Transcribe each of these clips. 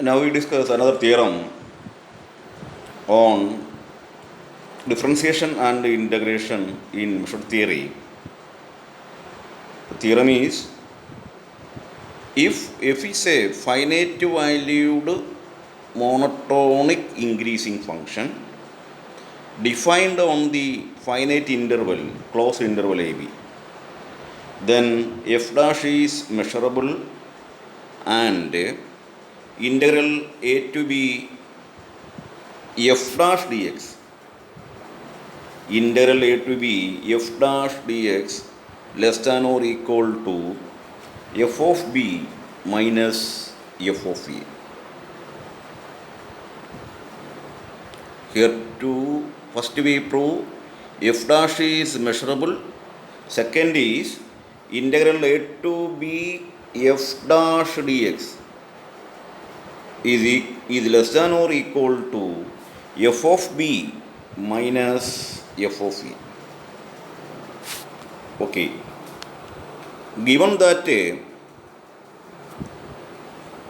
Now we discuss another theorem on differentiation and integration in measured theory. The theorem is, if f is a finite valued monotonic increasing function defined on the finite interval, closed interval AB, then f dash is measurable and integral a to b f dash dx, integral a to b f dash dx less than or equal to f of b minus f of a. Here to first we prove f dash is measurable. Second is integral a to b f dash dx is less than or equal to f of b minus f of a. Okay. Given that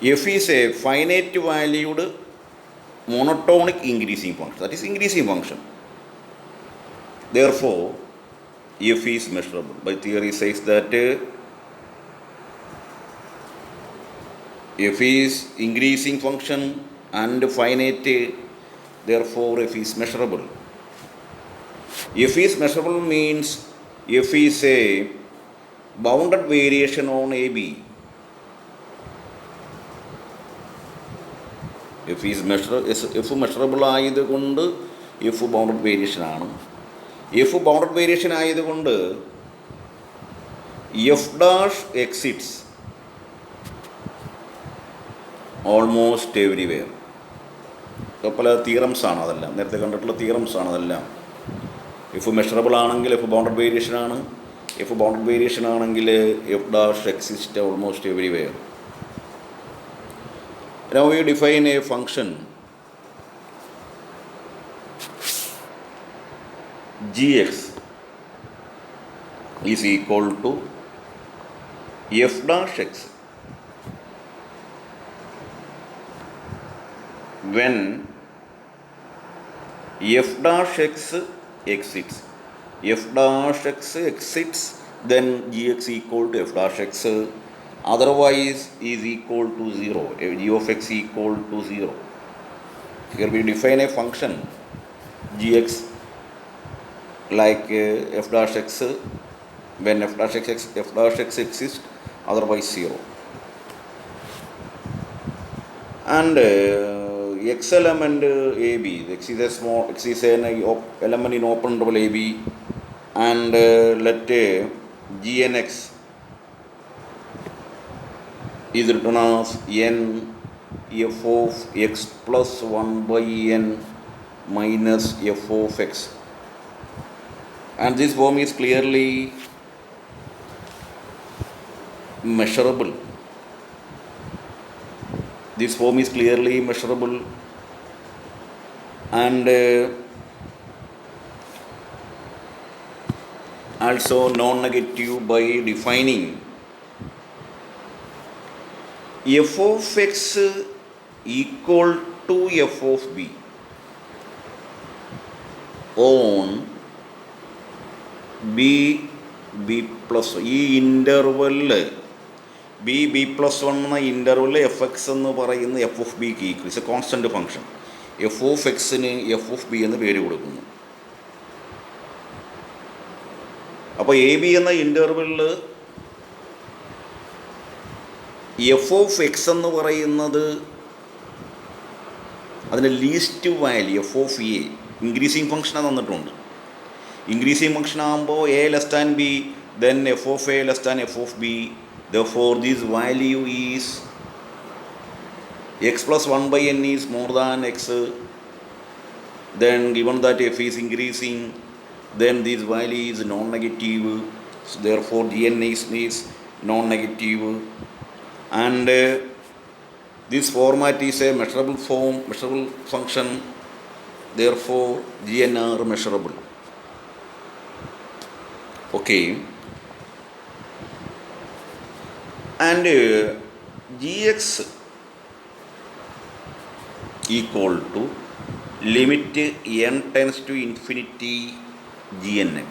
f is a finite valued monotonic increasing function, that is increasing function, therefore f is measurable. By theory says that f is increasing function and finite, therefore f is measurable. F is measurable means f is a bounded variation on AB. F is measurable ആയതുകൊണ്ട് f bounded variation ആണ്. f bounded variation ആയതുകൊണ്ട് f dash exits almost everywhere. പല theorems ആണ് അതെല്ലാം, നേരത്തെ കണ്ടിട്ടുള്ള theorems ആണ് അതെല്ലാം. എഫ് മെഷറബിൾ ആണെങ്കിൽ എഫ് ബൗണ്ടഡ് വേരിയേഷൻ ആണ്, എഫ് ബൗണ്ടഡ് വേരിയേഷൻ ആണെങ്കിൽ F dash exist almost everywhere. Now we define a function gx is equal to f dash x when f dash x exits. F dash x exits, then gx equal to f dash x, otherwise is equal to 0. G of x equal to 0. Here we define a function gx like f dash x when f dash x exists, otherwise 0. And x element AB, x is an element in open interval AB, and let gnx is written as n f of x plus 1 by n minus f of x, and this form is clearly measurable. This form is clearly measurable and also non-negative by defining f of x equal to f of b on b plus ഈ ഇൻ്റർവെല്ലിൽ b plus 1 എന്ന interval F X എന്ന് പറയുന്ന F of ബിക്ക് equal, it's A constant function. F of എക്സിന് F of B എന്ന് പേര് കൊടുക്കുന്നു. അപ്പോൾ എ ബി എന്ന ഇൻ്റർവെല്ലിൽ എഫ് ഓഫ് എക്സ് എന്ന് പറയുന്നത് അതിൻ്റെ least value F of A increasing ഫംഗ്ഷനാണ് തന്നിട്ടുണ്ട്. ഇൻക്രീസിങ് ഫംഗ്ഷൻ ആകുമ്പോൾ A less than B, then F of A less than F of B. Therefore, this value is x plus 1 by n is more than x. Then given that f is increasing, then this value is non-negative. So therefore, gn is non-negative. And this format is a measurable form, measurable function. Therefore, gn are measurable. Okay. And gx equal to limit n tends to infinity gnx,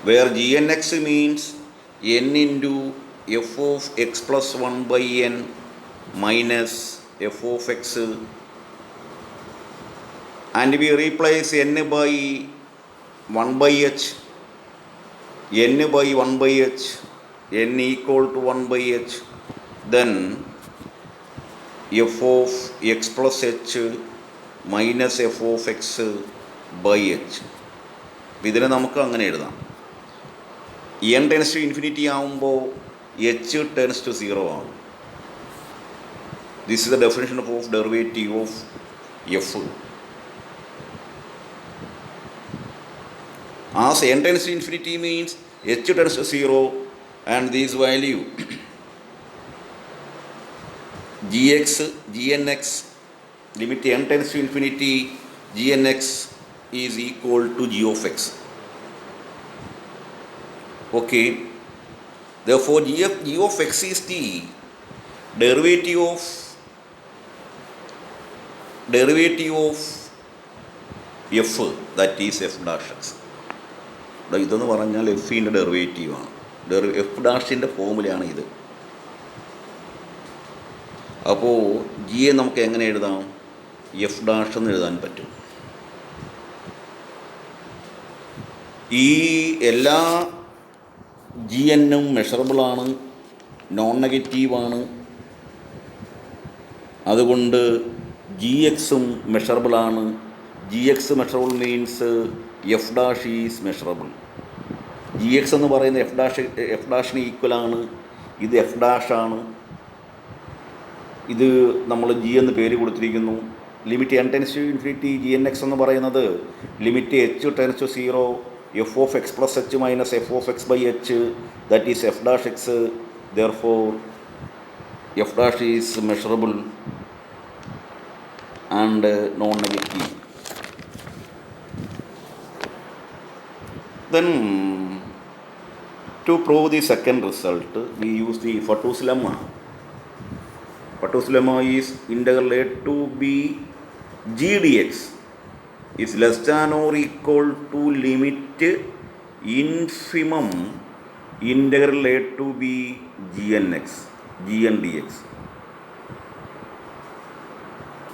where gnx means n into f of x plus 1 by n minus f of x, and we replace n by 1 by h, n by 1 by h, n equal to 1 by h, then f of x plus h minus f of x by h. ഇതിനെ നമുക്ക് അങ്ങനെ എഴുതാം. n tends to infinity ആകുമ്പോൾ h tends to 0 ആകും. This is the definition of derivative of F. As n tends to infinity means h tends to 0, and this value gx, gnx, limit n tends to infinity gnx is equal to g of x. Okay, therefore g of x is the derivative of f, that is f dash x. ഇതെന്ന് പറഞ്ഞാൽ എഫിൻ്റെ ഡെറിവേറ്റീവാണ്. F ഡാഷിൻ്റെ ഫോമുലയാണ് ഇത്. അപ്പോൾ ജിയെ നമുക്ക് എങ്ങനെ എഴുതാം? F dash എന്ന് എഴുതാൻ പറ്റും. ഈ എല്ലാ ജി എന്നും മെഷറബിളാണ്, നോൺ നെഗറ്റീവാണ്. അതുകൊണ്ട് ജി എക്സും മെഷറബിളാണ്. G X measurable means F dash is measurable. G X എന്ന് പറയുന്നത് എഫ് ഡാഷിന് ഈക്വലാണ്. ഇത് എഫ് ഡാഷാണ്. ഇത് നമ്മൾ ജി എന്ന് പേര് കൊടുത്തിരിക്കുന്നു. Limit n tends to infinity G N X എന്ന് പറയുന്നത് limit h tends to 0 F of X plus H minus F of X by H, that is F dash X. Therefore F dash is measurable and non negative. Then to prove the second result, we use the Fatou's lemma. Fatou's lemma is integral a to b g dx is less than or equal to limit infimum integral a to b gnx, gn dx,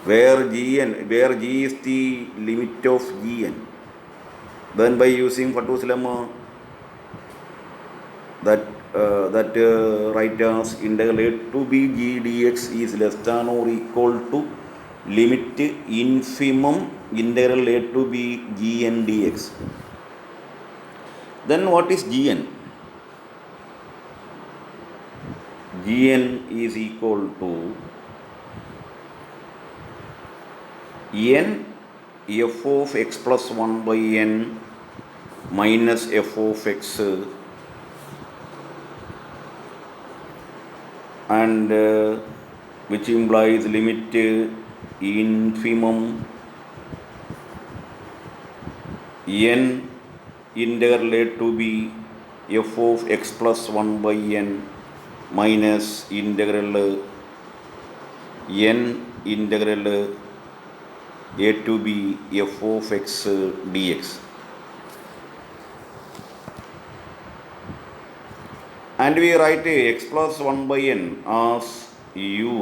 where g is the limit of gn. Then by using Fatou's lemma, that write as integral a to b g dx is less than or equal to limit infimum integral a to b gn dx. Then what is gn? Gn is equal to n f of x plus 1 by n minus f of x, and which implies limit infimum n integral a to b f of x plus 1 by n minus integral n integral a to b f of x dx. And we write x plus 1 by n as u,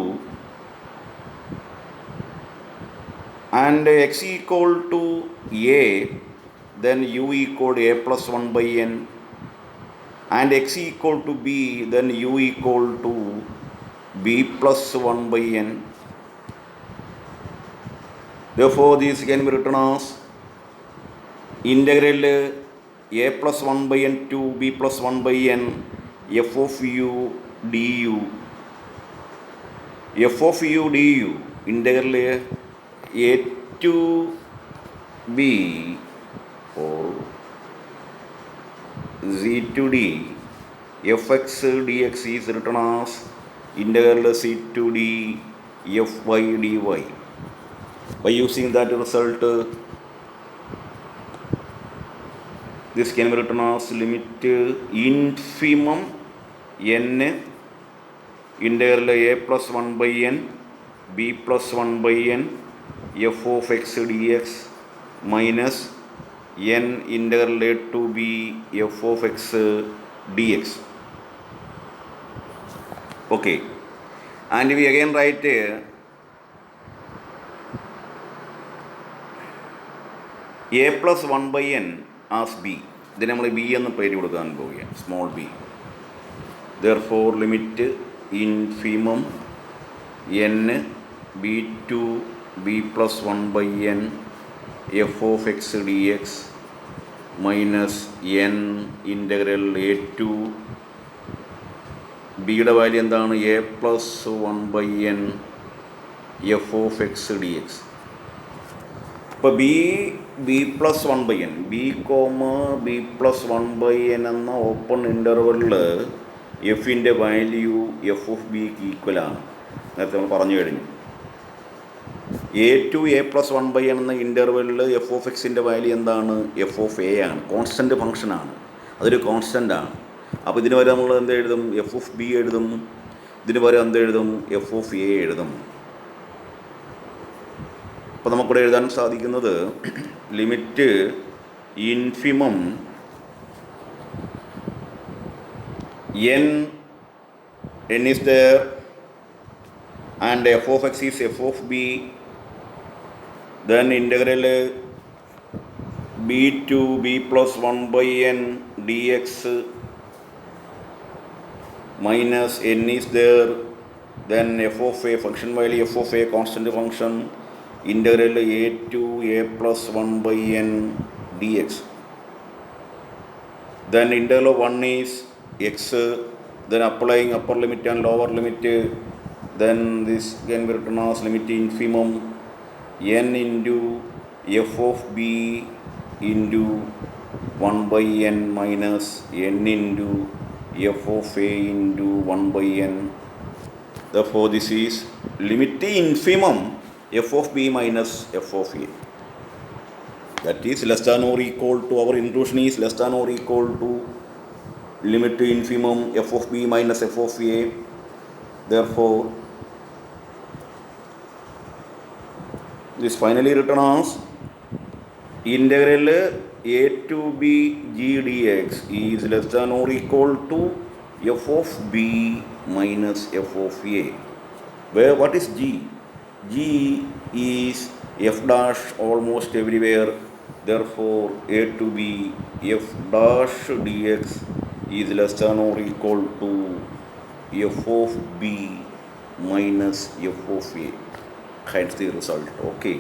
and x equal to a, then u equal to a plus 1 by n, and x equal to b, then u equal to b plus 1 by n. Therefore this can be written as integral a plus 1 by n to b plus 1 by n f of u du, f of u du, integral a to b or z to d fx dx is written as integral c to d fy dy. By using that result, this can be written as limit infimum n integral a plus 1 by n b plus 1 by n f of x dx minus n integral a to b f of x dx. Okay, and we again write a plus 1 by n as b. ഇതിന് നമ്മൾ B എന്ന് പേര് കൊടുക്കാൻ പോവുകയാണ്, small B. therefore limit infimum n b to b plus 1 by n f of x dx minus n integral a to ബിയുടെ value എന്താണ്? A plus 1 by n f of x dx. ഇപ്പോൾ B plus 1 by n, B comma B plus 1 by n എന്ന open ഇൻ്റർവെല്ലിൽ എഫിൻ്റെ value F of ബിക്ക് ഈക്വലാണ്. നേരത്തെ നമ്മൾ പറഞ്ഞു കഴിഞ്ഞു. A to A plus 1 by n എന്ന ഇൻ്റർവെല്ലിൽ എഫ് ഓഫ് എക്സിൻ്റെ വാല്യൂ എന്താണ്? എഫ് ഓഫ് എ ആണ്, കോൺസ്റ്റൻറ്റ് ഫംഗ്ഷനാണ്, അതൊരു കോൺസ്റ്റൻ്റ് ആണ്. അപ്പോൾ ഇതിന് വരെ നമ്മൾ എന്ത് എഴുതും? എഫ് ഓഫ് ബി എഴുതും. ഇതിന് വരെ എന്ത് എഴുതും? എഫ് ഓഫ് എ എഴുതും. അപ്പോൾ നമുക്കിവിടെ എഴുതാൻ സാധിക്കുന്നത് limit infimum n is there and f of x is f of b, then integral b to b plus 1 by n dx minus n is there, then f of a function value f of a constant function, integral a to a plus 1 by n dx, then integral of 1 is x, then applying upper limit and lower limit, then this can be written as limit infimum n into f of b into 1 by n minus n into f of a into 1 by n. Therefore this is limit infimum f of b minus f of a. That is less than or equal to, our inclusion is less than or equal to limit infimum f of b minus f of a. Therefore this finally written as integral a to b g dx is less than or equal to f of b minus f of a. Where what is g? G is f dash almost everywhere. Therefore a to b f dash dx is less than or equal to f of b minus f of a. Hence the result. Okay.